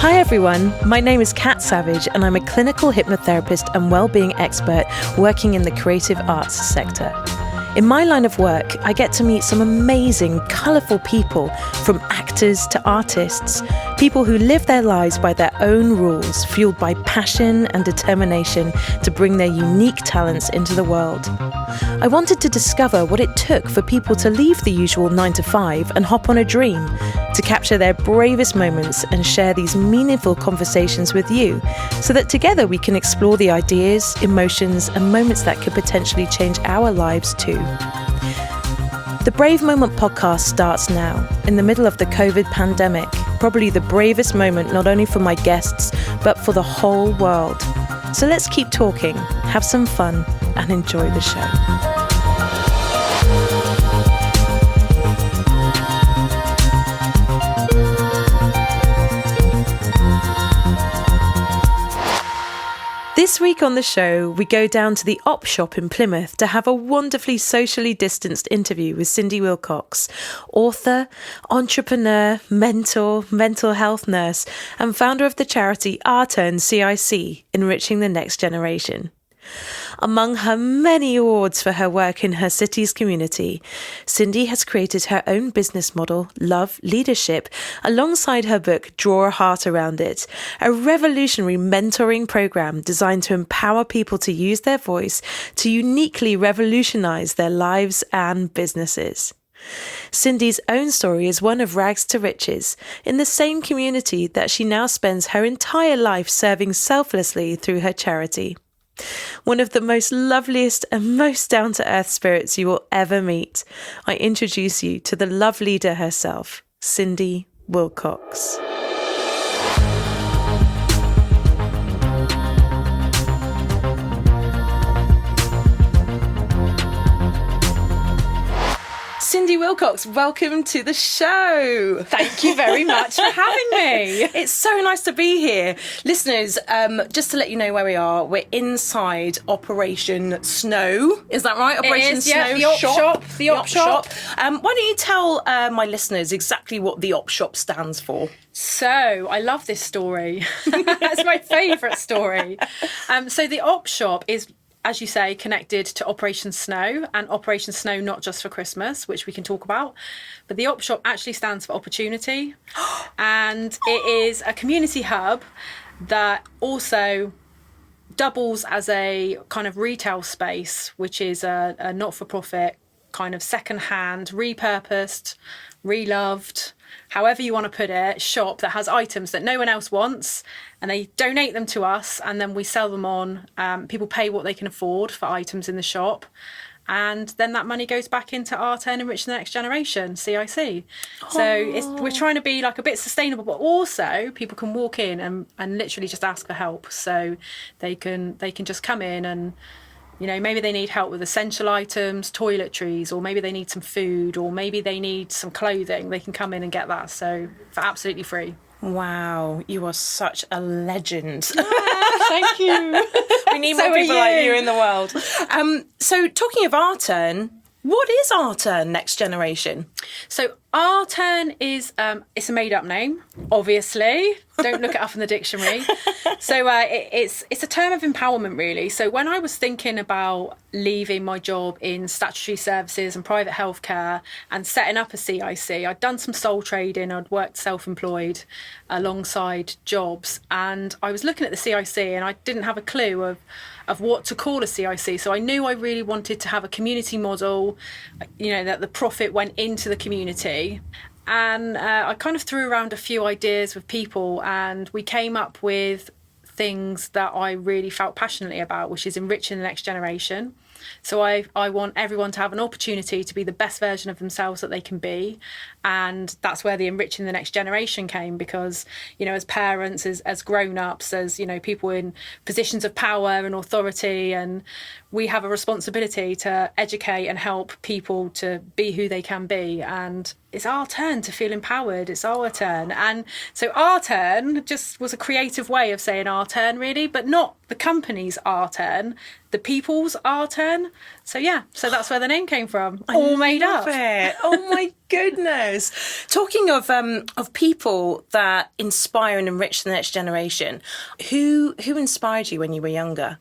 Hi everyone, my name is Kat Savage and I'm a clinical hypnotherapist and wellbeing expert working in the creative arts sector. In my line of work, I get to meet some amazing, colourful people, from actors to artists, people who live their lives by their own rules, fueled by passion and determination to bring their unique talents into the world. I wanted to discover what it took for people to leave the usual 9 to 5 and hop on a dream, to capture their bravest moments and share these meaningful conversations with you, so that together we can explore the ideas, emotions, and moments that could potentially change our lives too. The Brave Moment podcast starts now, in the middle of the COVID pandemic, probably the bravest moment not only for my guests, but for the whole world. So let's keep talking, have some fun, and enjoy the show. This week on the show, we go down to the Op Shop in Plymouth to have a wonderfully socially distanced interview with Cindy Wilcocks, author, entrepreneur, mentor, mental health nurse, and founder of the charity Arterne CIC, enriching the next generation. Among her many awards for her work in her city's community, Cindy has created her own business model, L.O.V.E Leadership, alongside her book, Draw a Heart Around It, a revolutionary mentoring program designed to empower people to use their voice to uniquely revolutionize their lives and businesses. Cindy's own story is one of rags to riches in the same community that she now spends her entire life serving selflessly through her charity. One of the most loveliest and most down-to-earth spirits you will ever meet. I introduce you to the love leader herself, Cindy Wilcocks. Cindy Wilcocks, welcome to the show. Thank you very much for having me. It's so nice to be here. Listeners, just to let you know where we are, we're inside Operation Snow. Is that right? Operation Snow, yeah, the Op Shop. The Op Shop. Why don't you tell my listeners exactly what the Op Shop stands for? So, I love this story. It's my favourite story. So the Op Shop is, as you say, connected to Operation Snow, and Operation Snow not just for Christmas, which we can talk about, but the Op Shop actually stands for opportunity. And it is a community hub that also doubles as a kind of retail space, which is a not-for-profit kind of second-hand, repurposed, reloved, however you want to put it, shop that has items that no one else wants, and they donate them to us, and then we sell them on. People pay what they can afford for items in the shop, and then that money goes back into Arterne Enriching the Next Generation, CIC. So we're trying to be like a bit sustainable, but also people can walk in and literally just ask for help. So they can just come in and, you know, maybe they need help with essential items, toiletries, or maybe they need some food, or maybe they need some clothing. They can come in and get that, so for absolutely free. Wow, you are such a legend. Thank you. We need more people like you in the world. So talking of Arterne, what is Arterne Next Generation? So Arterne is it's a made-up name, obviously. Don't look it up in the dictionary. So it's a term of empowerment, really. So when I was thinking about leaving my job in statutory services and private healthcare and setting up a CIC, I'd done some soul trading. I'd worked self-employed alongside jobs, and I was looking at the CIC and I didn't have a clue of what to call a CIC. So I knew I really wanted to have a community model, you know, that the profit went into the community. And I kind of threw around a few ideas with people, and we came up with things that I really felt passionately about, which is enriching the next generation. So I want everyone to have an opportunity to be the best version of themselves that they can be. And that's where the enriching the next generation came, because, you know, as parents, as grown-ups, as, you know, people in positions of power and authority, and we have a responsibility to educate and help people to be who they can be. And it's our turn to feel empowered. It's our turn. And so our turn just was a creative way of saying our turn, really, but not the company's our turn, the people's our turn. So yeah, so that's where the name came from. All made up. It. Oh my goodness. Talking of people that inspire and enrich the next generation, who inspired you when you were younger?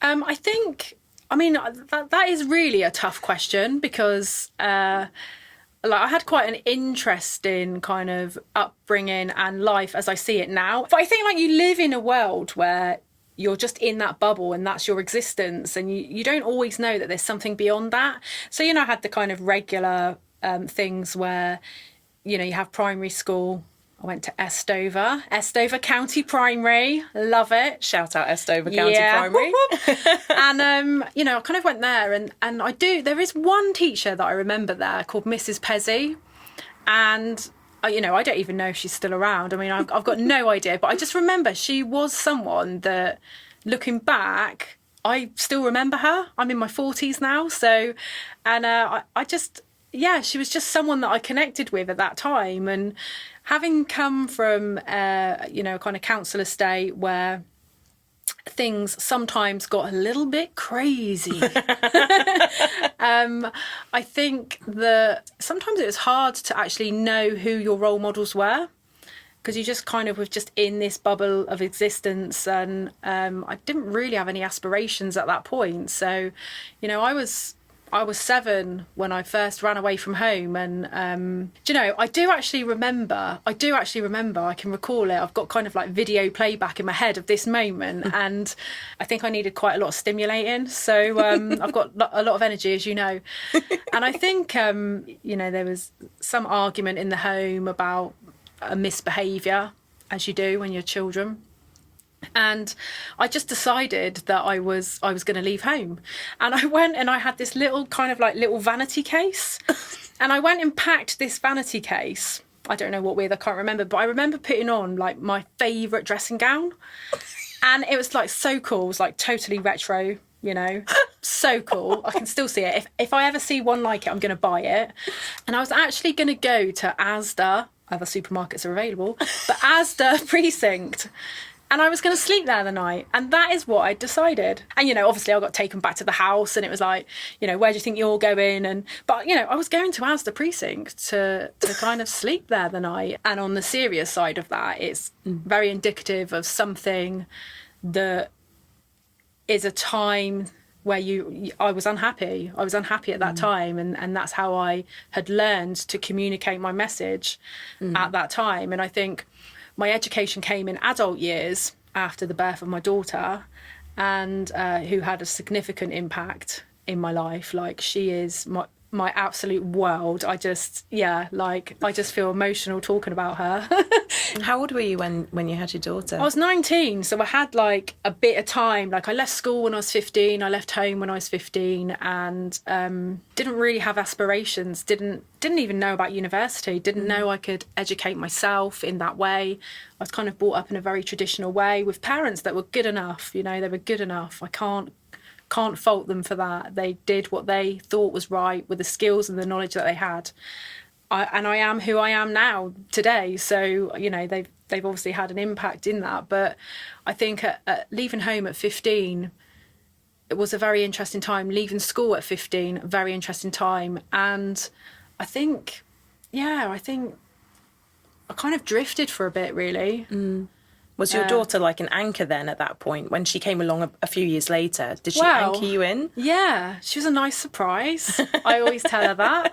I think, I mean, that is really a tough question because I had quite an interesting kind of upbringing and life as I see it now. But I think like you live in a world where you're just in that bubble and that's your existence, and you don't always know that there's something beyond that. So, I had the kind of regular things where, you have primary school. I went to Estover County Primary. Love it. Shout out Estover County Primary. And, I kind of went there and there is one teacher that I remember there called Mrs. Pezzi. And, I don't even know if she's still around. I mean, I've got no idea. But I just remember she was someone that, looking back, I still remember her. I'm in my 40s now. So, and she was just someone that I connected with at that time. And having come from, a kind of council estate where things sometimes got a little bit crazy, I think that sometimes it was hard to actually know who your role models were, because you just kind of were just in this bubble of existence, and I didn't really have any aspirations at that point. So, I was 7 when I first ran away from home, and I do actually remember, I can recall it. I've got kind of like video playback in my head of this moment, and I think I needed quite a lot of stimulating. So I've got a lot of energy, as you know. And I think, there was some argument in the home about a misbehaviour, as you do when you're children. And I just decided that I was going to leave home, and I went and I had this little kind of like little vanity case, and I went and packed this vanity case. I don't know what with, I can't remember, but I remember putting on like my favourite dressing gown, and it was like so cool. It was like totally retro, so cool. I can still see it. If I ever see one like it, I'm going to buy it. And I was actually going to go to Asda. Other supermarkets are available, but Asda precinct. And I was going to sleep there the night. And that is what I decided. And, obviously I got taken back to the house, and it was like, where do you think you're going? But I was going to Asda precinct to kind of sleep there the night. And on the serious side of that, it's very indicative of something that is a time where I was unhappy. I was unhappy at that time. And that's how I had learned to communicate my message at that time. And I think my education came in adult years after the birth of my daughter, and who had a significant impact in my life. Like, she is my absolute world. I just feel emotional talking about her. How old were you when you had your daughter? I was 19, so I had like a bit of time. Like, I left school when I was 15, I left home when I was 15, and didn't really have aspirations, didn't even know about university, didn't know I could educate myself in that way. I was kind of brought up in a very traditional way with parents that were good enough, they were good enough. I can't fault them for that. They did what they thought was right with the skills and the knowledge that they had. And I am who I am now today. So, they've obviously had an impact in that. But I think at leaving home at 15, it was a very interesting time. Leaving school at 15, a very interesting time. And I think I kind of drifted for a bit, really. Was your daughter like an anchor then at that point? When she came along a few years later, did she anchor you in? Yeah, she was a nice surprise. I always tell her that.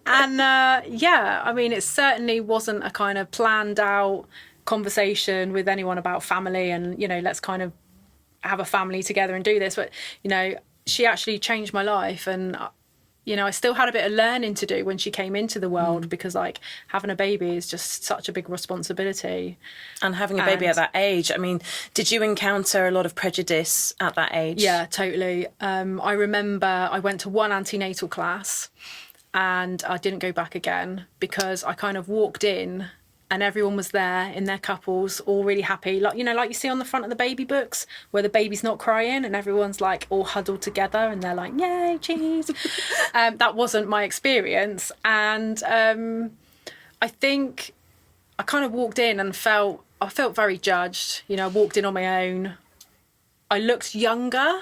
And I mean, it certainly wasn't a kind of planned out conversation with anyone about family and, let's kind of have a family together and do this. But, she actually changed my life, and I still had a bit of learning to do when she came into the world, because like having a baby is just such a big responsibility. And having a baby at that age, I mean, did you encounter a lot of prejudice at that age? Yeah, totally. I remember I went to one antenatal class and I didn't go back again, because I kind of walked in and everyone was there in their couples, all really happy. Like, you know, like you see on the front of the baby books where the baby's not crying and everyone's like all huddled together and they're like, yay, cheese. That wasn't my experience. And I think I kind of walked in and I felt very judged. You know, I walked in on my own. I looked younger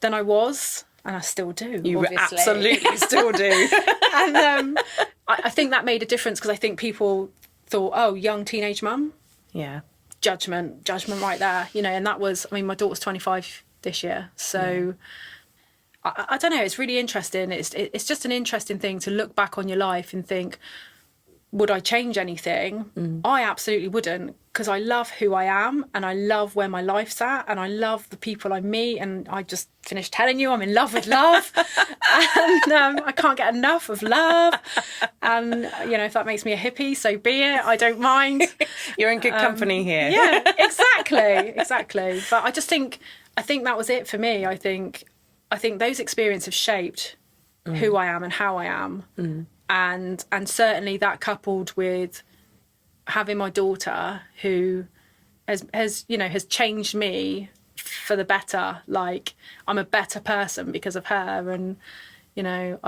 than I was, and I still do. You obviously. absolutely still do. And I think that made a difference because I think people thought, oh, young teenage mum. Yeah. Judgment right there, you know, and that was, I mean, my daughter's 25 this year. So I don't know, it's really interesting. It's just an interesting thing to look back on your life and think, would I change anything? I absolutely wouldn't, because I love who I am and I love where my life's at and I love the people I meet, and I just finished telling you I'm in love with love and I can't get enough of love, and you know, if that makes me a hippie, so be it. I don't mind. You're in good company here. Yeah, exactly. But I think that was it for me. I think those experiences have shaped who I am and how I am. And certainly that coupled with having my daughter, who has changed me for the better. Like, I'm a better person because of her. And you know,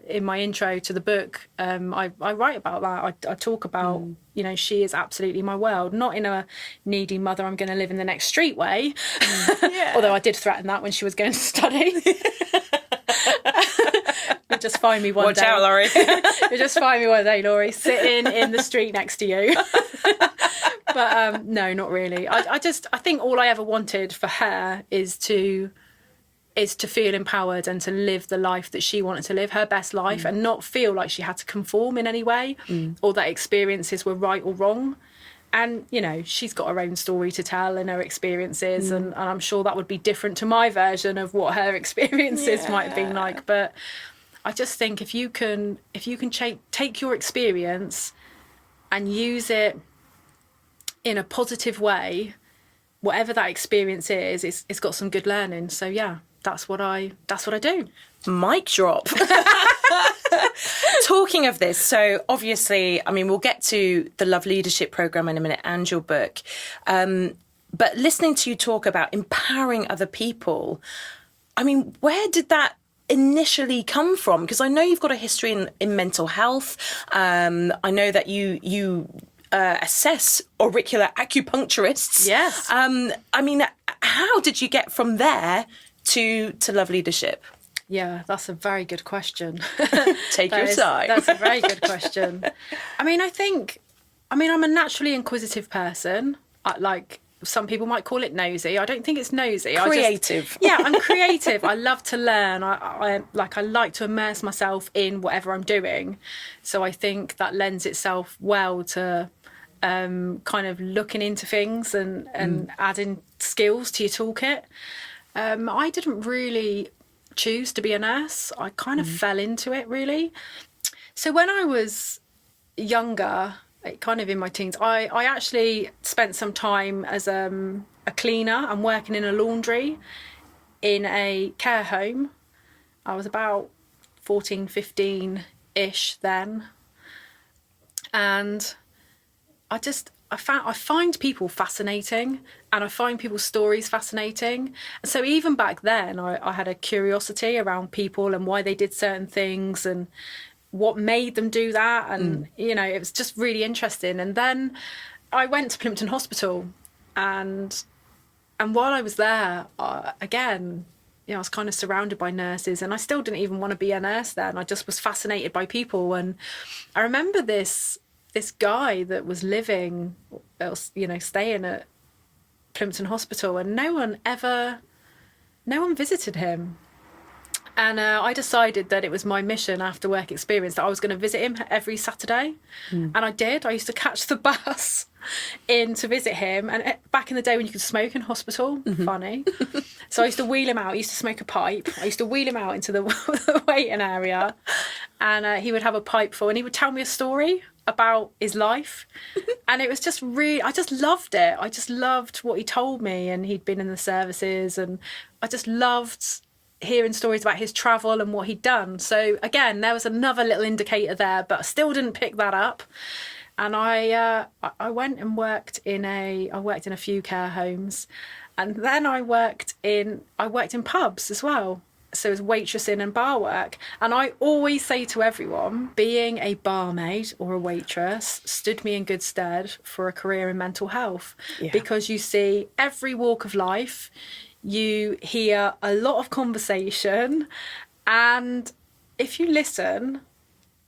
in my intro to the book, I write about that. I talk about you know, she is absolutely my world. Not in a needy mother, I'm going to live in the next street way. Although I did threaten that when she was going to study. You'll just find me one day. Watch out, Laurie. You'll just find me one day, Laurie, sitting in the street next to you. But no, not really. I think all I ever wanted for her is to feel empowered and to live the life that she wanted to live, her best life, and not feel like she had to conform in any way or that experiences were right or wrong. And, you know, she's got her own story to tell and her experiences, and I'm sure that would be different to my version of what her experiences might have been like. But I just think if you can take your experience and use it in a positive way, whatever that experience is, it's got some good learning. So yeah, that's what I do. Mic drop. Talking of this, so obviously, I mean, we'll get to the L.O.V.E Leadership program in a minute and your book. But listening to you talk about empowering other people, I mean, where did that initially come from? Because I know you've got a history in mental health. I know that you assess auricular acupuncturists. Yes. I mean, how did you get from there to L.O.V.E Leadership? Yeah, that's a very good question. Take your time. That's a very good question. I mean, I'm a naturally inquisitive person. Like, some people might call it nosy. I don't think it's nosy. Creative. I'm creative. I love to learn. I like to immerse myself in whatever I'm doing. So I think that lends itself well to kind of looking into things and adding skills to your toolkit. I didn't really choose to be a nurse. I kind of fell into it, really. So when I was younger, kind of in my teens, I actually spent some time as a cleaner and working in a laundry in a care home. I was about 14, 15-ish then. And I find people fascinating, and I find people's stories fascinating. And so even back then, I had a curiosity around people and why they did certain things and what made them do that. And, you know, it was just really interesting. And then I went to Plimpton Hospital, and while I was there, again, you know, I was kind of surrounded by nurses, and I still didn't even want to be a nurse then. I just was fascinated by people. And I remember this guy that was living, you know, staying at Plimpton Hospital, and no one visited him. And I decided that it was my mission after work experience that I was going to visit him every Saturday. And I did. I used to catch the bus in to visit him. And back in the day when you could smoke in hospital, funny. So I used to wheel him out. He used to smoke a pipe. I used to wheel him out into the waiting area. And he would have a pipe full, and he would tell me a story about his life. And it was just really, I just loved it. I just loved what he told me, and he'd been in the services, and I just loved hearing stories about his travel and what he'd done. So again, there was another little indicator there, but I still didn't pick that up. And I went and worked in a few care homes, and then I worked in pubs as well. So it was waitressing and bar work. And I always say to everyone, being a barmaid or a waitress stood me in good stead for a career in mental health, because you see every walk of life, you hear a lot of conversation, and if you listen,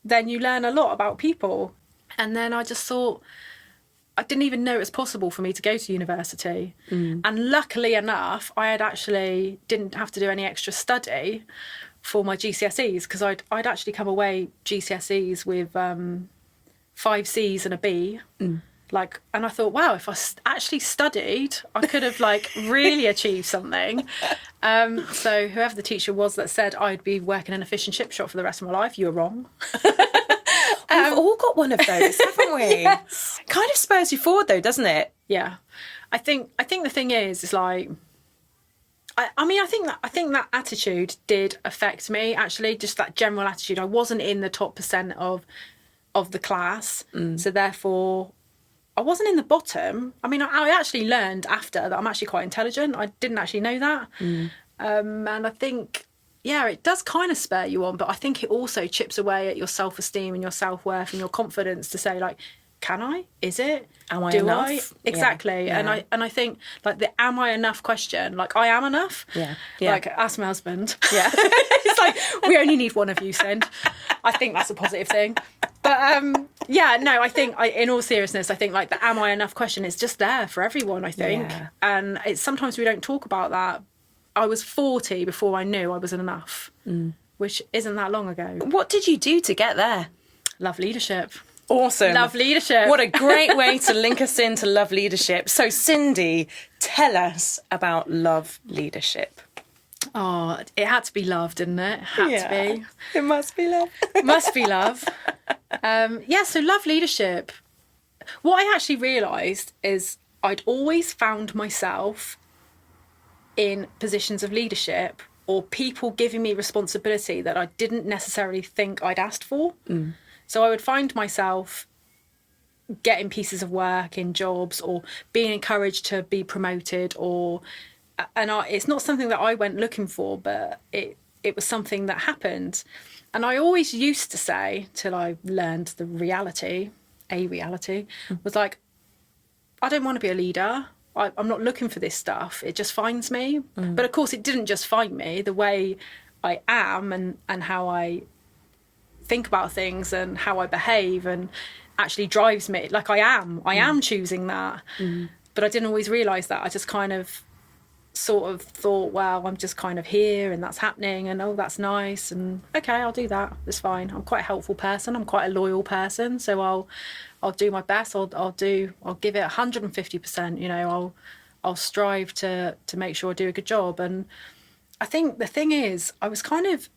then you learn a lot about people. And then I just thought, I didn't even know it was possible for me to go to university. And luckily enough, I didn't have to do any extra study for my GCSEs, because I'd actually come away GCSEs with 5 C's and a B. And I thought, wow, if I actually studied, I could have really achieved something. So whoever the teacher was that said I'd be working in a fish and chip shop for the rest of my life, you were wrong. We've all got one of those, haven't we? Yes. Kind of spurs you forward, though, doesn't it? Yeah, I think the thing is I think that attitude did affect me, actually, just that general attitude. I wasn't in the top % of the class, so therefore I wasn't in the bottom. I mean, I actually learned after that I'm actually quite intelligent. I didn't actually know that, and I think. Yeah, it does kind of spur you on, but I think it also chips away at your self-esteem and your self-worth and your confidence to say, can I? Is it? Am I Do enough? I? Exactly. Yeah. And I think the am I enough question, I am enough. Yeah. Ask my husband. Yeah. It's we only need one of you, Cindy. I think that's a positive thing. But I think in all seriousness, I think the am I enough question is just there for everyone, I think. Yeah. And it's sometimes we don't talk about that. I was 40 before I knew I was enough, which isn't that long ago. What did you do to get there? L.O.V.E Leadership. Awesome. L.O.V.E Leadership. What a great way to link us into L.O.V.E Leadership. So, Cindy, tell us about L.O.V.E Leadership. Oh, it had to be love, didn't it? Had to be. It must be love. Must be love. So L.O.V.E Leadership. What I actually realised is I'd always found myself in positions of leadership or people giving me responsibility that I didn't necessarily think I'd asked for. So I would find myself getting pieces of work in jobs or being encouraged to be promoted, it's not something that I went looking for, but it was something that happened. And I always used to say, till I learned the reality, was I don't want to be a leader. I'm not looking for this stuff. It just finds me. But of course, it didn't just find me. The way I am and how I think about things and how I behave and actually drives me. I am choosing that. But I didn't always realise that. I just kind of sort of thought, well, I'm just kind of here and that's happening and that's nice and okay, I'll do that. It's fine. I'm quite a helpful person. I'm quite a loyal person. So I'll do my best. I'll give it 150%. I'll strive to make sure I do a good job. And I think the thing is, I was kind of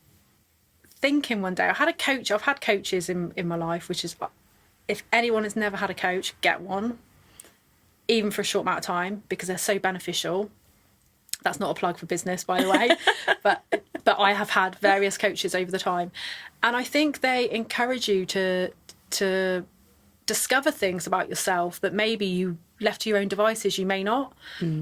thinking one day, I've had coaches in my life, which is, if anyone has never had a coach, get one, even for a short amount of time, because they're so beneficial. That's not a plug for business, by the way, but I have had various coaches over the time, and I think they encourage you to discover things about yourself that maybe you left to your own devices, you may not.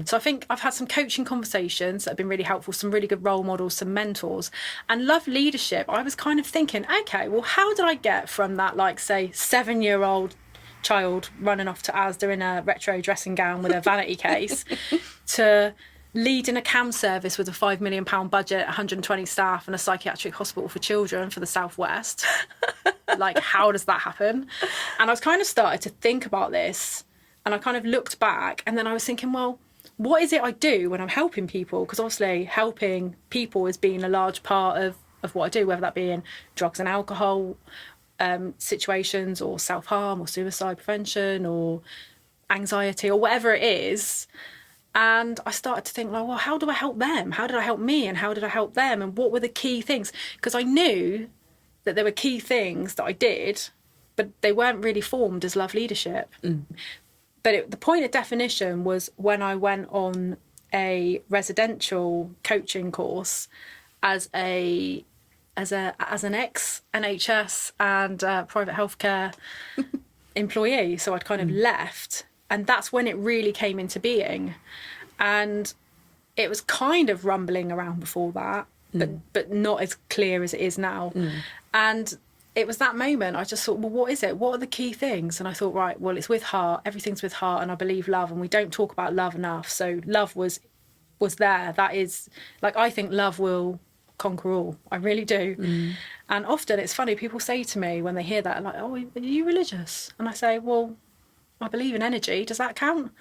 So I think I've had some coaching conversations that have been really helpful, some really good role models, some mentors, and L.O.V.E Leadership. I was kind of thinking, okay, well, how did I get from that, say 7-year-old child running off to Asda in a retro dressing gown with a vanity case to leading a CAM service with a £5 million budget, 120 staff and a psychiatric hospital for children for the Southwest. How does that happen? And I was kind of started to think about this, and I kind of looked back, and then I was thinking, well, what is it I do when I'm helping people? Because obviously helping people has been a large part of what I do, whether that be in drugs and alcohol situations or self-harm or suicide prevention or anxiety or whatever it is. And I started to think, well, how do I help them? How did I help me? And how did I help them? And what were the key things? Because I knew that there were key things that I did, but they weren't really formed as L.O.V.E Leadership. But the point of definition was when I went on a residential coaching course as an ex-NHS and private healthcare employee. So I'd kind of left, and that's when it really came into being. And it was kind of rumbling around before that, but not as clear as it is now. And it was that moment I just thought, well, what is it? What are the key things? And I thought, right, well, it's with heart. Everything's with heart, and I believe love, and we don't talk about love enough. So love was there. That is, like, I think love will conquer all. I really do. And often it's funny, people say to me when they hear that, like, oh, are you religious? And I say, well, I believe in energy. Does that count?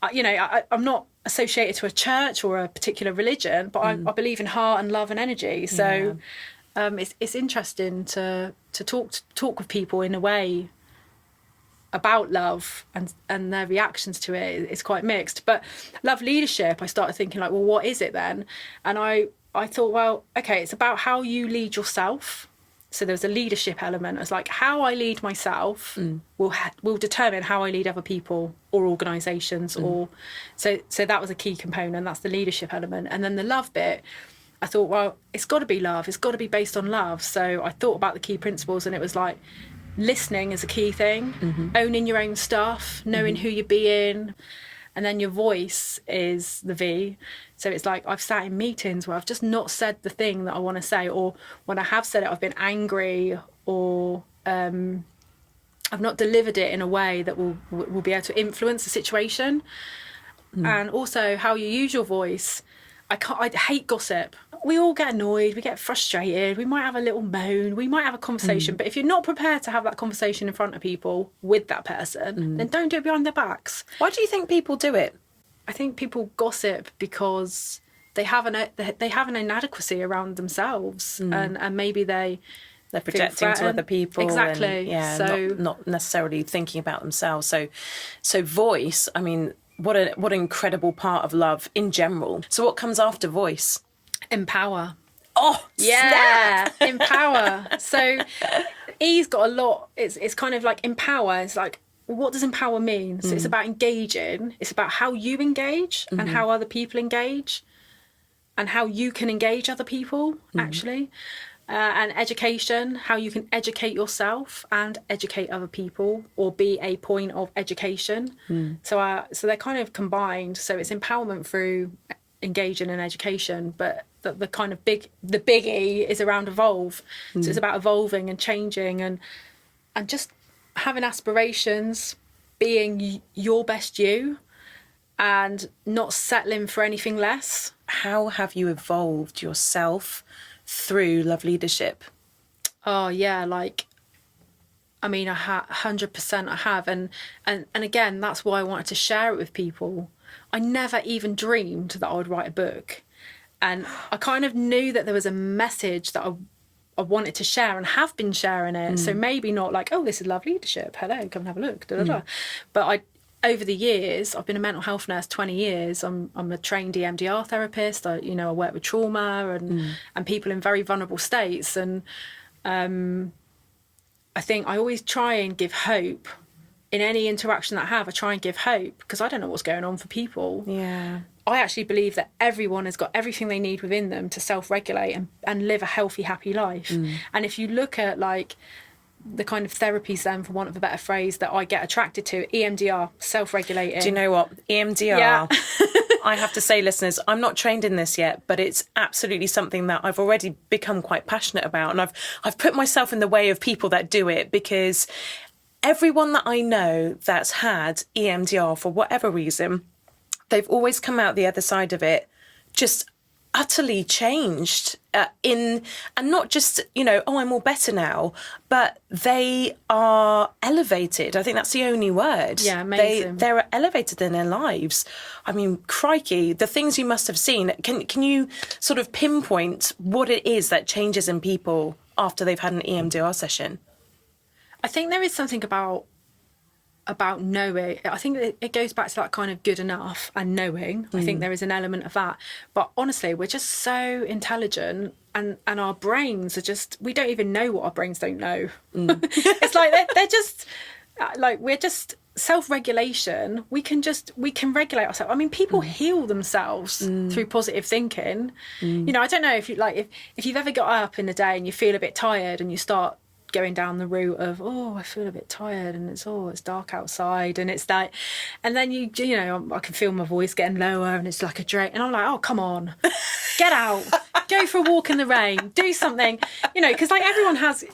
I'm not associated to a church or a particular religion, but I believe in heart and love and energy. So it's interesting to talk with people in a way about love, and their reactions to it is quite mixed. But Love Leadership, I started thinking, like, well, what is it then? And I thought, well, okay, it's about how you lead yourself. So there's a leadership element. It's like how I lead myself will determine how I lead other people or organisations. Or so that was a key component. That's the leadership element. And then the love bit, I thought, well, it's got to be love. It's got to be based on love. So I thought about the key principles, and it was like listening is a key thing, owning your own stuff, knowing who you're being. And then your voice is the V. So it's like I've sat in meetings where I've just not said the thing that I want to say, or when I have said it, I've been angry, or I've not delivered it in a way that will be able to influence the situation. And also how you use your voice. I hate gossip. We all get annoyed, we get frustrated, we might have a little moan, we might have a conversation, but if you're not prepared to have that conversation in front of people with that person, then don't do it behind their backs. Why do you think people do it? I think people gossip because they have an inadequacy around themselves, and maybe they're projecting to other people. Exactly. And, not necessarily thinking about themselves. So voice, I mean, what an incredible part of love in general. So what comes after voice? Empower. Oh, yeah, snap. Empower. So E's got a lot. It's kind of like empower. It's like, what does empower mean? So it's about engaging. It's about how you engage and how other people engage, and how you can engage other people, actually. And education, how you can educate yourself and educate other people, or be a point of education. So they're kind of combined. So it's empowerment through engaging in education, but the kind of the big E is around evolve. So it's about evolving and changing and just having aspirations, being your best you, and not settling for anything less. How have you evolved yourself through Love Leadership? Oh yeah, like, I mean, 100% I have, and again, that's why I wanted to share it with people. I never even dreamed that I would write a book, and I kind of knew that there was a message that I wanted to share, and have been sharing it. So maybe not like, oh, this is Love Leadership, hello, come and have a look, but over the years, I've been a mental health nurse 20 years. I'm a trained EMDR therapist. I work with trauma and people in very vulnerable states. And I think I always try and give hope in any interaction that I have. I try and give hope because I don't know what's going on for people. Yeah. I actually believe that everyone has got everything they need within them to self-regulate and live a healthy, happy life. And if you look at like the kind of therapies then, for want of a better phrase, that I get attracted to, EMDR, self-regulating. Do you know what? EMDR, yeah. I have to say, listeners, I'm not trained in this yet, but it's absolutely something that I've already become quite passionate about. And I've put myself in the way of people that do it, because everyone that I know that's had EMDR for whatever reason, they've always come out the other side of it just utterly changed and not just, oh, I'm all better now, but they are elevated. I think that's the only word. Yeah, amazing. They're elevated in their lives. I mean, crikey, the things you must have seen. Can you sort of pinpoint what it is that changes in people after they've had an EMDR session? I think there is something about knowing. I think it goes back to that kind of good enough and knowing. I think there is an element of that. But honestly, we're just so intelligent, and our brains are just, we don't even know what our brains don't know. It's like they're just like, we're just self-regulation. We can regulate ourselves. I mean, people heal themselves through positive thinking. I don't know if you if you've ever got up in the day and you feel a bit tired and you start going down the route of, I feel a bit tired, and it's dark outside, and it's like, and then you know, I can feel my voice getting lower, and it's like a drain, and I'm like, oh, come on, get out, go for a walk in the rain, do something, you know, because like everyone has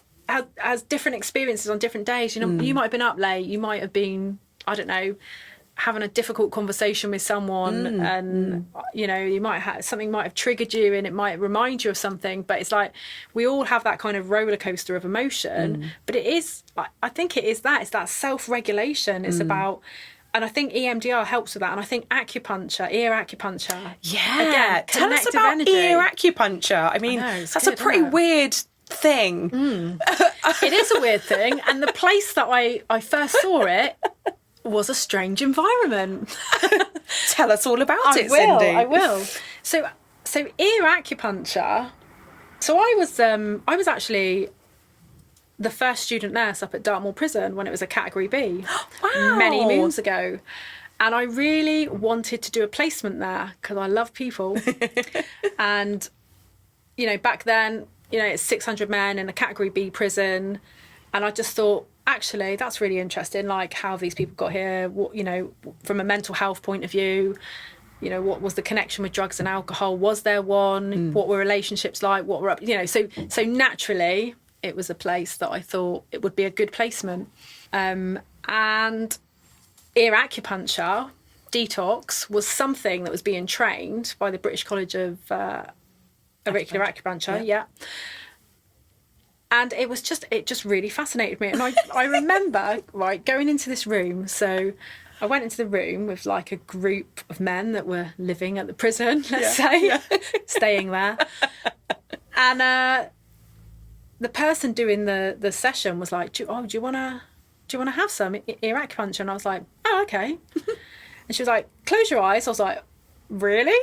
different experiences on different days. You know, you might have been up late, you might have been, I don't know, having a difficult conversation with someone, and you know, you might have something might have triggered you, and it might remind you of something. But it's like we all have that kind of roller coaster of emotion. But it is, I think it is that, it's that self-regulation. It's about, and I think EMDR helps with that. And I think acupuncture, ear acupuncture, again, tell us connective about energy. ear acupuncture. I mean, that's a pretty weird thing. It is a weird thing, and the place that I first saw it was a strange environment. Tell us all about it, Cindy. I will. So ear acupuncture. So I was actually the first student nurse up at Dartmoor Prison when it was a Category B. Wow. Many moons ago. And I really wanted to do a placement there because I love people. And, you know, back then, you know, it's 600 men in a Category B prison. And I just thought, actually, that's really interesting. Like, how have these people got here? What, you know, from a mental health point of view, you know, what was the connection with drugs and alcohol? Was there one? What were relationships like? What were up? You know, so naturally, it was a place that I thought it would be a good placement. And ear acupuncture, detox, was something that was being trained by the British College of Auricular Acupuncture. Yeah. And it just really fascinated me. And I remember, right, going into this room. So I went into the room with like a group of men that were living at the prison, let's say, staying there. And the person doing the session was like, do you want to have some ear acupuncture? And I was like, oh, okay. And she was like, close your eyes. I was like, really?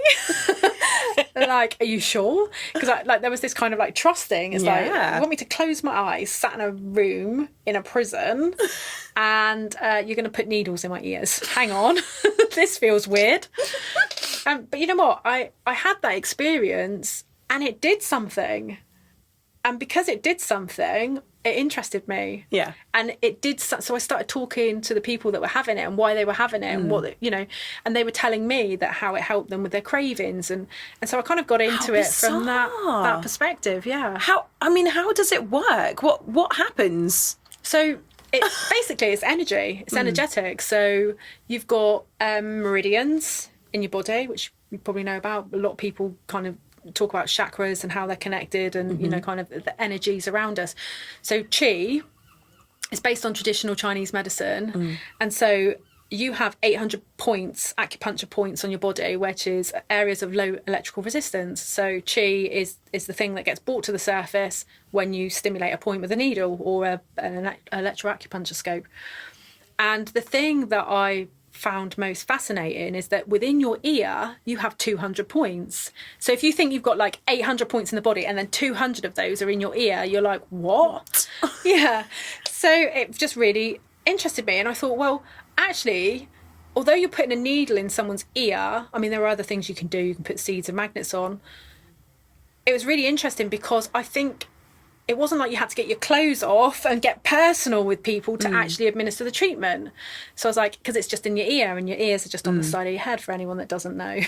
Like, are you sure? Because there was this kind of like trust thing. It's like, you want me to close my eyes, sat in a room in a prison, and you're going to put needles in my ears. Hang on. This feels weird. But you know what? I had that experience, and it did something. And because it did something, it interested me. Yeah. And it did. So I started talking to the people that were having it and why they were having it and what, you know, and they were telling me that how it helped them with their cravings. And so I kind of got into it from that perspective. Yeah. How does it work? What happens? So it's energy. It's energetic. So you've got meridians in your body, which you probably know about. A lot of people kind of talk about chakras and how they're connected and you know, kind of the energies around us. So qi is based on traditional Chinese medicine, and so you have 800 points, acupuncture points on your body, which is areas of low electrical resistance. So qi is the thing that gets brought to the surface when you stimulate a point with a needle or an electroacupuncture scope. And the thing that I found most fascinating is that within your ear you have 200 points. So if you think you've got like 800 points in the body and then 200 of those are in your ear, you're like, what? Yeah. So it just really interested me, and I thought, well, actually, although you're putting a needle in someone's ear, I mean, there are other things you can do. You can put seeds and magnets on. It was really interesting because I think it wasn't like you had to get your clothes off and get personal with people to actually administer the treatment. So I was like, because it's just in your ear, and your ears are just on the side of your head for anyone that doesn't know.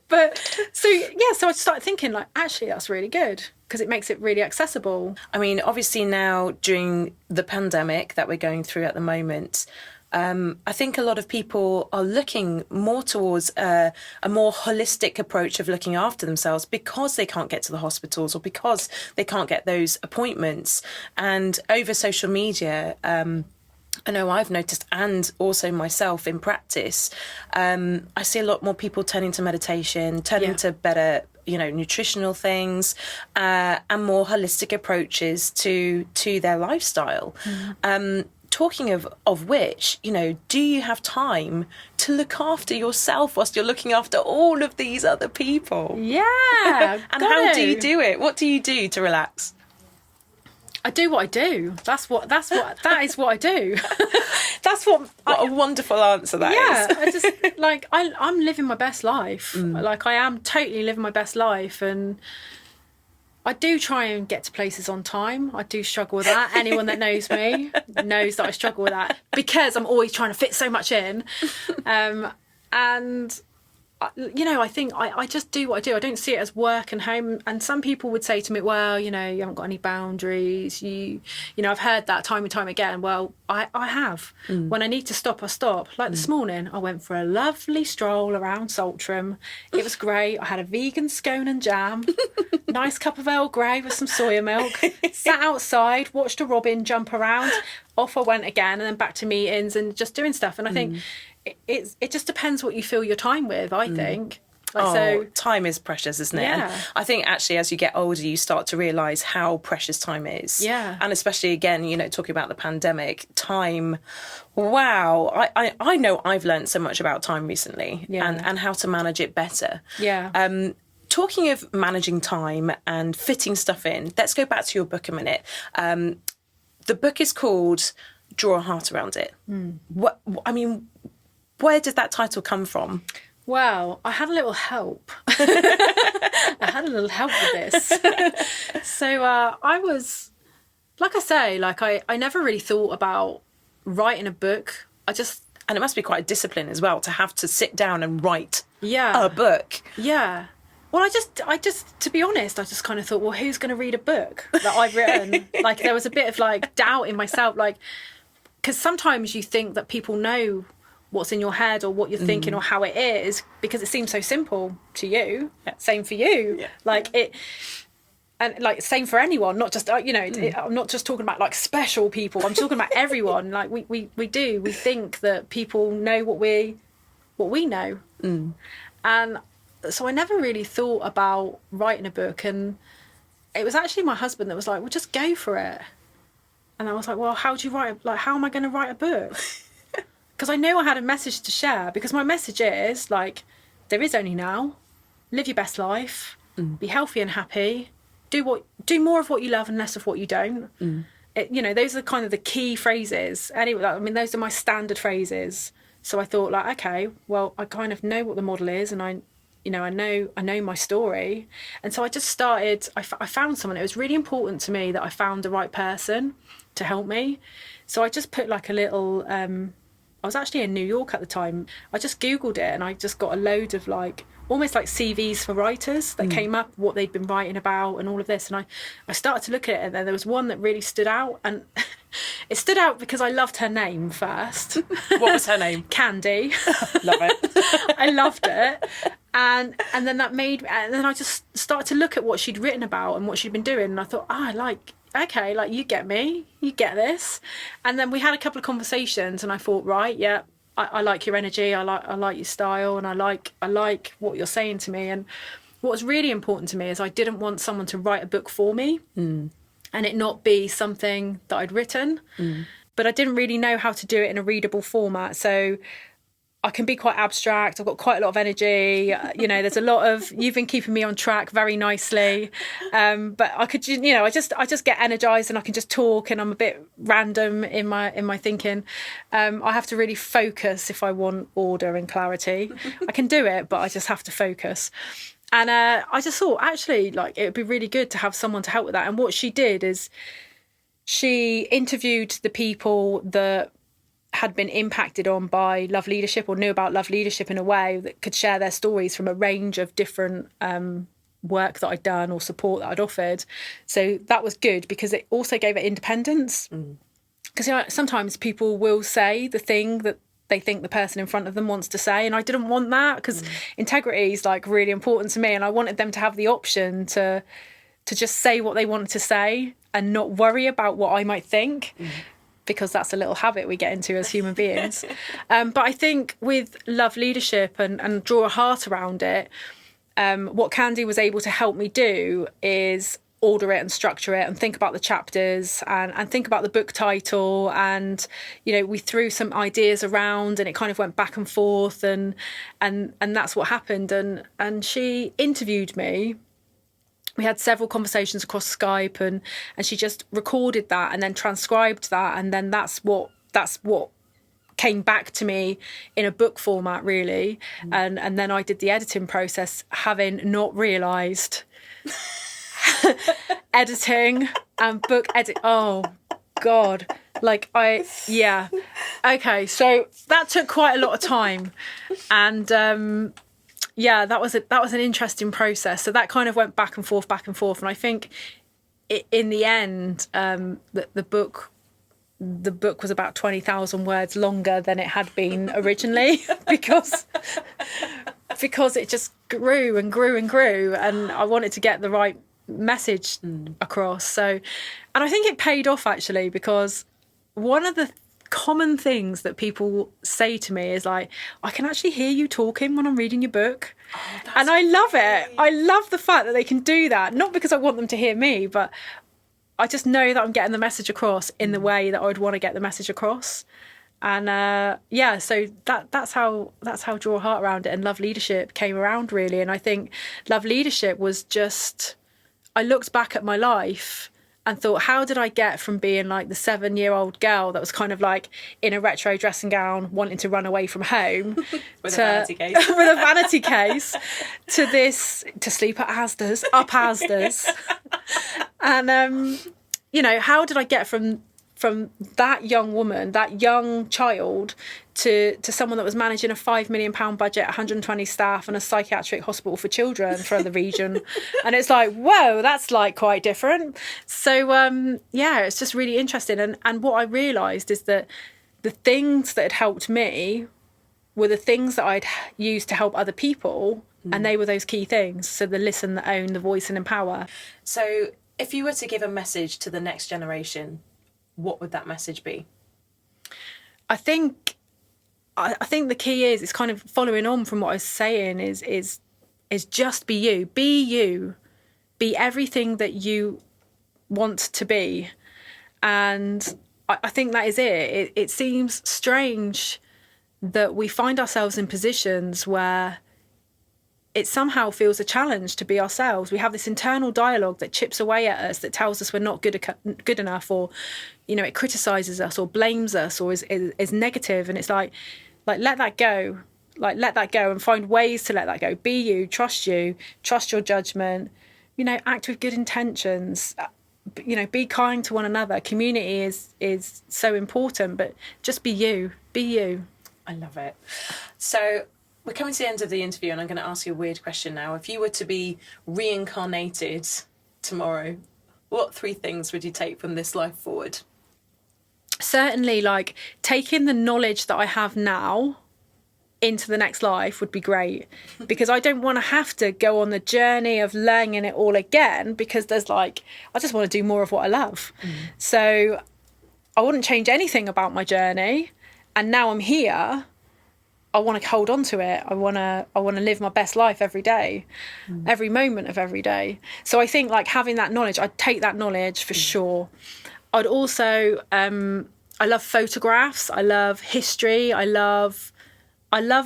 but so I started thinking, like, actually, that's really good because it makes it really accessible. I mean, obviously now during the pandemic that we're going through at the moment, I think a lot of people are looking more towards a more holistic approach of looking after themselves because they can't get to the hospitals or because they can't get those appointments. And over social media, I know I've noticed, and also myself in practice, I see a lot more people turning to meditation, turning to better, you know, nutritional things, and more holistic approaches to their lifestyle. Talking of which, you know, do you have time to look after yourself whilst you're looking after all of these other people? Yeah. And how do you do it? What do you do to relax? I do what I do. That is what I do. What a wonderful answer that is. I just, like, I'm living my best life. Like, I am totally living my best life. And I do try and get to places on time. I do struggle with that. Anyone that knows me knows that I struggle with that because I'm always trying to fit so much in. And I think I just do what I do. I don't see it as work and home. And some people would say to me, well, you haven't got any boundaries. I've heard that time and time again. Well, I have. When I need to stop, I stop. Like this morning, I went for a lovely stroll around Saltram. It was great. I had a vegan scone and jam, nice cup of Earl Grey with some soya milk, sat outside, watched a robin jump around. Off I went again, and then back to meetings and just doing stuff. And I think it just depends what you fill your time with, I think. So time is precious, isn't it? Yeah. And I think actually as you get older, you start to realise how precious time is. Yeah. And especially, again, talking about the pandemic, time, wow. I know I've learned so much about time recently and how to manage it better. Yeah. Talking of managing time and fitting stuff in, let's go back to your book a minute. The book is called Draw a Heart Around It. Where did that title come from? Well, I had a little help. I had a little help with this. So I was, like I say, I never really thought about writing a book. And it must be quite a discipline as well to have to sit down and write a book. Yeah. Well, I just, to be honest, I just kind of thought, well, who's going to read a book that I've written? There was a bit of doubt in myself, because sometimes you think that people know what's in your head or what you're thinking or how it is because it seems so simple to you. Yeah. Same for you. Yeah. Same for anyone, not just I'm not just talking about special people. I'm talking about everyone. We think that people know what we know. And so I never really thought about writing a book, and it was actually my husband that was like, well, just go for it. And I was like, well, how do you write how am I going to write a book? Because I knew I had a message to share, because my message is there is only now. Live your best life, be healthy and happy, do more of what you love and less of what you don't. Those are kind of the key phrases. Anyway, those are my standard phrases. So I thought okay, well, I kind of know what the model is, and I know my story. And so I just started, I found someone. It was really important to me that I found the right person to help me. So I just put a little, I was actually in New York at the time. I just Googled it and I just got a load of almost CVs for writers that came up, what they'd been writing about and all of this. And I started to look at it, and then there was one that really stood out. And it stood out because I loved her name first. What was her name? Candy. Love it. I loved it. And then and then I just started to look at what she'd written about and what she'd been doing. And I thought, okay, you get me, you get this. And then we had a couple of conversations, and I thought, right, yeah, I like your energy, I like your style, and I like what you're saying to me. And what was really important to me is I didn't want someone to write a book for me and it not be something that I'd written. But I didn't really know how to do it in a readable format. So I can be quite abstract. I've got quite a lot of energy. There's a lot of, you've been keeping me on track very nicely. But I could, I just get energized and I can just talk, and I'm a bit random in my thinking. I have to really focus if I want order and clarity. I can do it, but I just have to focus. And I just thought, actually, it would be really good to have someone to help with that. And what she did is she interviewed the people that had been impacted on by L.O.V.E Leadership, or knew about L.O.V.E Leadership in a way that could share their stories from a range of different work that I'd done or support that I'd offered. So that was good because it also gave it independence. Because sometimes people will say the thing that they think the person in front of them wants to say, and I didn't want that, because integrity is really important to me, and I wanted them to have the option to just say what they wanted to say and not worry about what I might think. Because that's a little habit we get into as human beings. But I think with L.O.V.E Leadership and Draw a Heart Around It, what Candy was able to help me do is order it and structure it and think about the chapters and think about the book title. And, we threw some ideas around and it kind of went back and forth and that's what happened. And she interviewed me. We had several conversations across Skype and she just recorded that and then transcribed that. And then that's what came back to me in a book format, really. And then I did the editing process, having not realised editing and book edit. Oh God. Okay, so that took quite a lot of time, and that was an interesting process. So that kind of went back and forth, and I think in the end, the book was about 20,000 words longer than it had been originally because it just grew and grew and grew, and I wanted to get the right message across. So, and I think it paid off actually, because one of the common things that people say to me is like, I can actually hear you talking when I'm reading your book. And I love it. I love the fact that they can do that, not because I want them to hear me, but I just know that I'm getting the message across in the way that I would want to get the message across. And so that's how Draw a Heart Around It and Love Leadership came around, really. And I think Love Leadership was just, I looked back at my life and thought, how did I get from being like the 7-year-old girl that was kind of like in a retro dressing gown wanting to run away from home with a vanity case with a vanity case to this, to sleep at Asda's, up Asda's. And how did I get from that young woman, that young child, to someone that was managing a £5 million budget, 120 staff, and a psychiatric hospital for children for the region? And it's like, whoa, that's like quite different. So it's just really interesting. And what I realised is that the things that had helped me were the things that I'd used to help other people, and they were those key things. So the listen, the own, the voice, and empower. So if you were to give a message to the next generation, what would that message be? I think the key is, it's kind of following on from what I was saying, is just be you. Be you. Be everything that you want to be. And I think that is it. It seems strange that we find ourselves in positions where it somehow feels a challenge to be ourselves. We have this internal dialogue that chips away at us, that tells us we're not good enough, or, it criticises us or blames us or is negative. And it's like let that go. Let that go and find ways to let that go. Be you, trust your judgment, act with good intentions, be kind to one another. Community is so important, but just be you. Be you. I love it. So we're coming to the end of the interview, and I'm going to ask you a weird question now. If you were to be reincarnated tomorrow, what 3 things would you take from this life forward? Certainly, taking the knowledge that I have now into the next life would be great, because I don't want to have to go on the journey of learning it all again, because there's I just want to do more of what I love. So I wouldn't change anything about my journey. And now I'm here, I want to hold on to it. I want to live my best life every day, every moment of every day. So I think having that knowledge, I'd take that knowledge for sure. I'd also, I love photographs. I love history. I love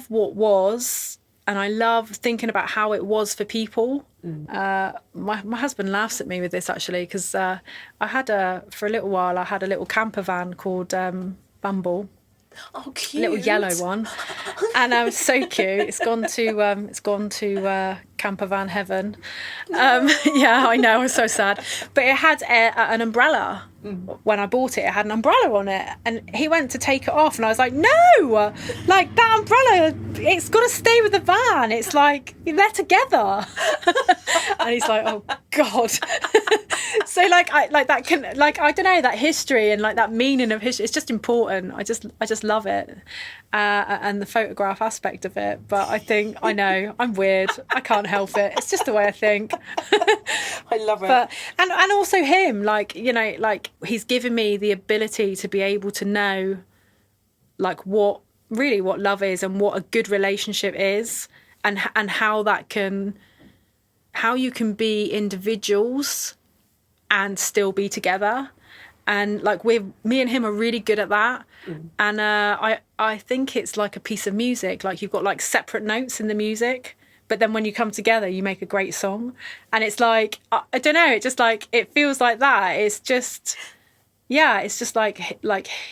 what was, and I love thinking about how it was for people. My husband laughs at me with this actually, because for a little while I had a little camper van called Bumble. Oh, cute! Little yellow one, and it was so cute. It's gone to camper van heaven. Yeah, I know. I was so sad. But it had an umbrella. When I bought it, it had an umbrella on it, and he went to take it off, and I was like, "No, that umbrella, it's got to stay with the van. It's they're together." And he's like, "Oh God." So I don't know, that history and that meaning of history, it's just important. I just love it, and the photograph aspect of it. But I know I'm weird. I can't help it. It's just the way I think. I love it. But and also him, he's given me the ability to be able to know what love is and what a good relationship is, and how you can be individuals and still be together. And me and him are really good at that. And I think it's like a piece of music. You've got separate notes in the music, but then when you come together you make a great song. And it's I don't know, it just it feels like that. It's just, yeah, it's just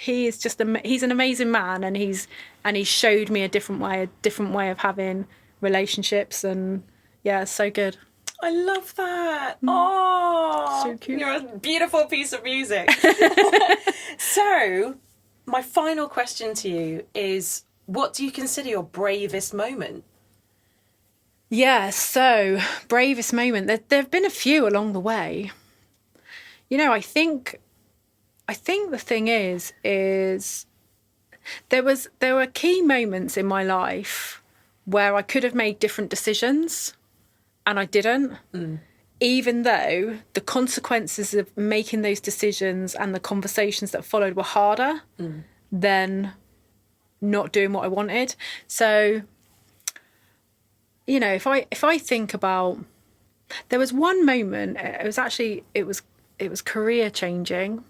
he is just he's an amazing man, and he showed me a different way of having relationships, and yeah, it's so good. I love that. Oh, So cute. You're a beautiful piece of music. So, my final question to you is, what do you consider your bravest moment? Yeah, so bravest moment. There have been a few along the way. You know, I think the thing is there were key moments in my life where I could have made different decisions and I didn't. Even though the consequences of making those decisions and the conversations that followed were harder than not doing what I wanted. So, you know, if I think about, there was one moment, it was career changing.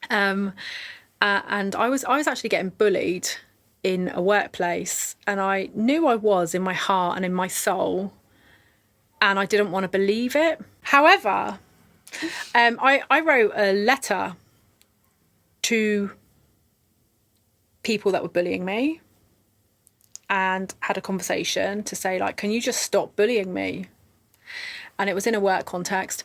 And I was actually getting bullied in a workplace, and I knew I was in my heart and in my soul, and I didn't want to believe it. However, I wrote a letter to people that were bullying me and had a conversation to say, like, can you just stop bullying me? And it was in a work context.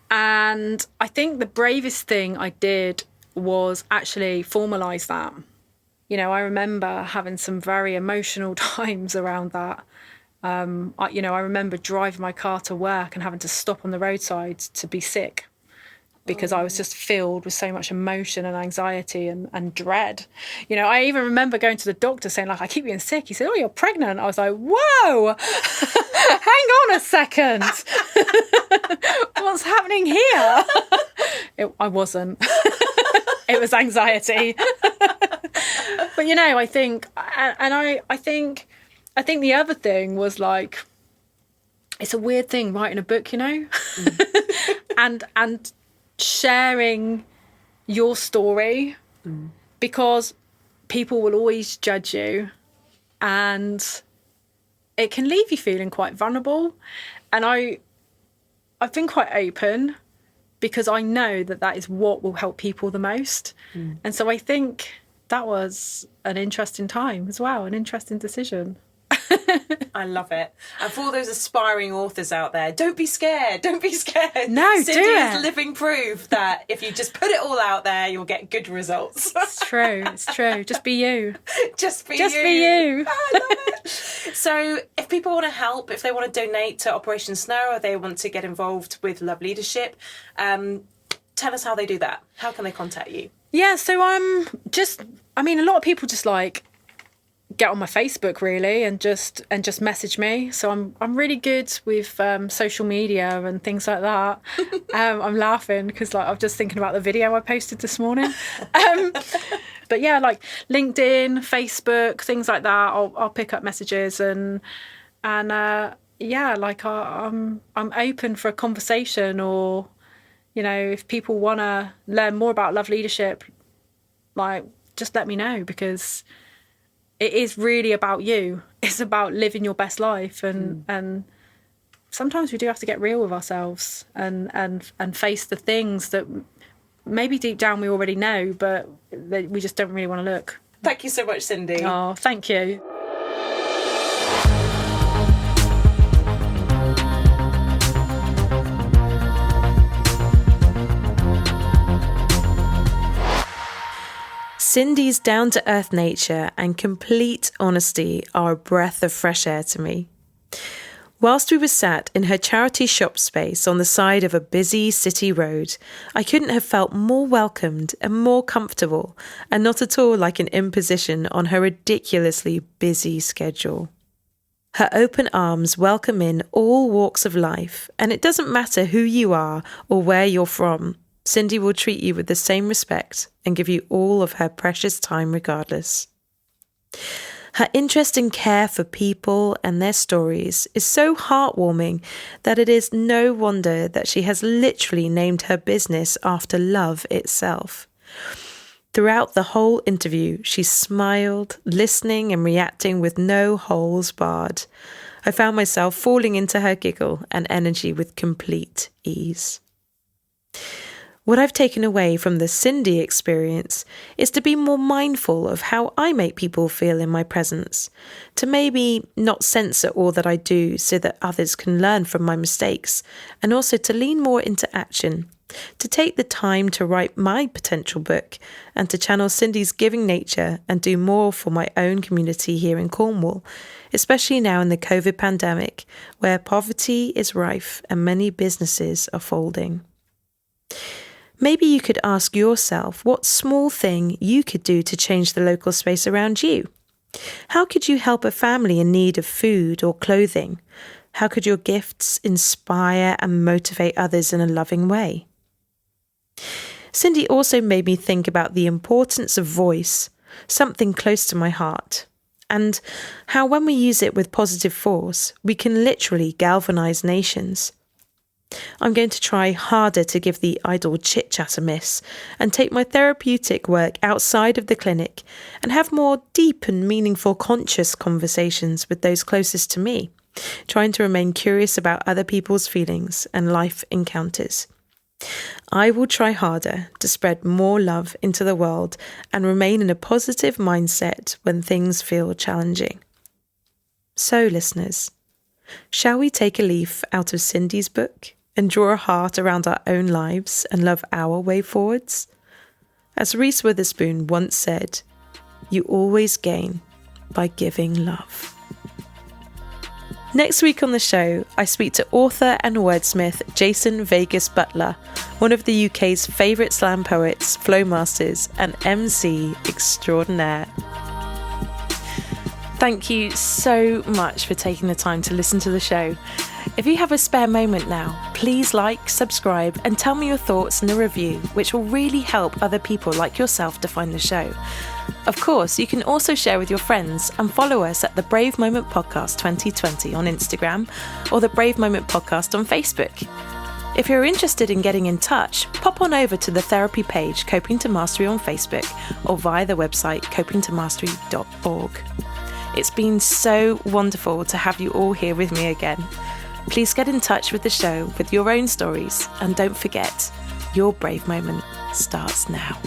And I think the bravest thing I did was actually formalise that. You know, I remember having some very emotional times around that. I remember driving my car to work and having to stop on the roadside to be sick because I was just filled with so much emotion and anxiety and dread. You know, I even remember going to the doctor saying, like, I keep getting sick. He said, oh, you're pregnant. I was like, whoa, hang on a second. What's happening here? I wasn't. It was anxiety. But, you know, I think the other thing was, like, it's a weird thing writing a book, you know, and sharing your story because people will always judge you and it can leave you feeling quite vulnerable. And I've been quite open because I know that is what will help people the most. And so I think that was an interesting time as well, an interesting decision. I love it. And for all those aspiring authors out there, don't be scared. Don't be scared. No, Cindy do it. is living proof that if you just put it all out there, you'll get good results. It's true. It's true. Just be you. Just be you. I love it. So if people want to help, if they want to donate to Operation Snow or they want to get involved with L.O.V.E Leadership, tell us how they do that. How can they contact you? Yeah, so a lot of people just like get on my Facebook really and just message me. So I'm really good with social media and things like that. I'm laughing because like I'm just thinking about the video I posted this morning. But yeah, like LinkedIn, Facebook, things like that. I'll pick up messages and yeah, like I'm open for a conversation, or you know, if people want to learn more about L.O.V.E Leadership, like just let me know, because it is really about you. It's about living your best life, and sometimes we do have to get real with ourselves and face the things that maybe deep down we already know, but we just don't really want to look. Thank you so much, Cindy. Oh, thank you. Cindy's down-to-earth nature and complete honesty are a breath of fresh air to me. Whilst we were sat in her charity shop space on the side of a busy city road, I couldn't have felt more welcomed and more comfortable, and not at all like an imposition on her ridiculously busy schedule. Her open arms welcome in all walks of life, and it doesn't matter who you are or where you're from. Cindy will treat you with the same respect and give you all of her precious time regardless. Her interest and care for people and their stories is so heartwarming that it is no wonder that she has literally named her business after love itself. Throughout the whole interview, she smiled, listening and reacting with no holes barred. I found myself falling into her giggle and energy with complete ease. What I've taken away from the Cindy experience is to be more mindful of how I make people feel in my presence, to maybe not censor all that I do so that others can learn from my mistakes, and also to lean more into action, to take the time to write my potential book and to channel Cindy's giving nature and do more for my own community here in Cornwall, especially now in the COVID pandemic where poverty is rife and many businesses are folding. Maybe you could ask yourself what small thing you could do to change the local space around you. How could you help a family in need of food or clothing? How could your gifts inspire and motivate others in a loving way? Cindy also made me think about the importance of voice, something close to my heart, and how when we use it with positive force, we can literally galvanise nations. I'm going to try harder to give the idle chit-chat a miss and take my therapeutic work outside of the clinic and have more deep and meaningful conscious conversations with those closest to me, trying to remain curious about other people's feelings and life encounters. I will try harder to spread more love into the world and remain in a positive mindset when things feel challenging. So, listeners, shall we take a leaf out of Cindy's book and draw a heart around our own lives and love our way forwards? As Reese Witherspoon once said, you always gain by giving love. Next week on the show, I speak to author and wordsmith Jason Vegas Butler, one of the UK's favourite slam poets, flow masters, and MC extraordinaire. Thank you so much for taking the time to listen to the show. If you have a spare moment now, please like, subscribe, and tell me your thoughts in the review, which will really help other people like yourself to find the show. Of course, you can also share with your friends and follow us at the Brave Moment Podcast 2020 on Instagram or the Brave Moment Podcast on Facebook. If you're interested in getting in touch, pop on over to the therapy page Coping to Mastery on Facebook or via the website copingtomastery.org. It's been so wonderful to have you all here with me again. Please get in touch with the show with your own stories, and don't forget, your brave moment starts now.